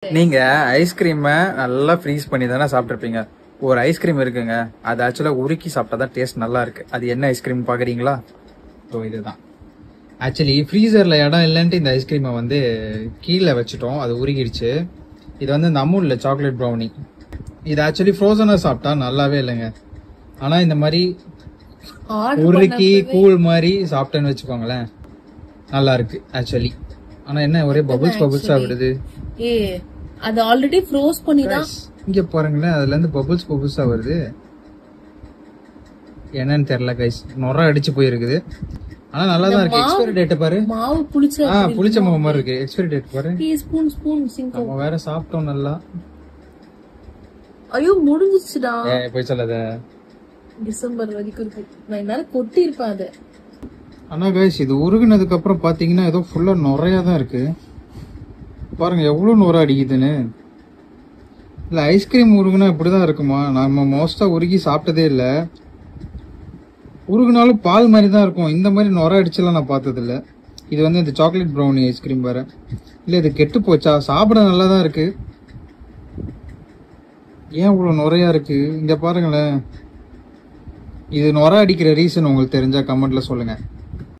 நீங்க ஐஸ்கிரீம் நல்லா ஃப்ரீஸ் பண்ணி தானே சாப்பிட்டுருப்பீங்க. ஒரு ஐஸ்கிரீம் இருக்குங்க, அது ஆக்சுவலா உருக்கி சாப்பிட்டாதான் டேஸ்ட் நல்லா இருக்கு. அது என்ன ஐஸ்கிரீம் பாக்குறீங்களா? ஸோ இதுதான் ஆக்சுவலி ஃப்ரீசர்ல இடம் இல்லைன்ட்டு இந்த ஐஸ்கிரீமை வந்து கீழே வச்சுட்டோம், அது உருகிடுச்சு. இது வந்து இந்த அமுல்ல சாக்லேட் ப்ரௌனி. இது ஆக்சுவலி ஃப்ரோசனா சாப்பிட்டா நல்லாவே இல்லைங்க. ஆனா இந்த மாதிரி உருக்கி கூழ் மாதிரி சாப்பிட்டேன்னு வச்சுக்கோங்களேன், நல்லா இருக்கு ஆக்சுவலி. ஆனா என்ன ஒரே பபுள்ஸா விடுது. அது ஆல்ரெடி ஃப்ரோஸ் பண்ணி தான் இங்க பாருங்களேன், அதுல இருந்து பபுள்ஸா வருது. என்னன்னு தெரியல கைஸ், நொற அடிச்சு போயிருக்குது. ஆனா நல்லா தான் இருக்கு. எக்ஸ்பைரி டேட் பாரு, மாவு புளிச்ச மாவு மாதிரி இருக்கு. எக்ஸ்பைரி டேட் பாரு. ஸ்பூன் சிங்கம் நம்ம வேற சாப்பிட்டோம் நல்லா. ஐயோ முடிஞ்சிச்சுடா. போய் சொல்லாத, டிசம்பர் வரைக்கும் இருக்கு. நான் என்னால கொட்டி இருப்பேன் அத. ஆனா கைஸ் இது உருகுனதுக்கு அப்புறம் பாத்தீங்கன்னா ஏதோ ஃபுல்லா நொறையா தான் இருக்கு. பாருங்க எவ்வளவு நொற அடிக்குதுன்னு. இல்ல ஐஸ்கிரீம் உருகுனா இப்படிதான் இருக்குமா? நம்ம மோஸ்டா உருகி சாப்பிட்டதே இல்ல. உருகுனாலும் பால் மாதிரி தான் இருக்கும். இந்த மாதிரி நொற அடிச்செல்லாம் நான் பார்த்தது இல்ல. இது வந்து இந்த சாக்லேட் ப்ரௌனி ஐஸ்கிரீம் வேற. இல்ல இது கெட்டு போச்சா? சாப்பிட நல்லா தான் இருக்கு. ஏன் இவ்வளவு நொறையா இருக்கு? இங்க பாருங்களேன். இது நொற அடிக்கிற ரீசன் உங்களுக்கு தெரிஞ்சா கமெண்ட்ல சொல்லுங்க.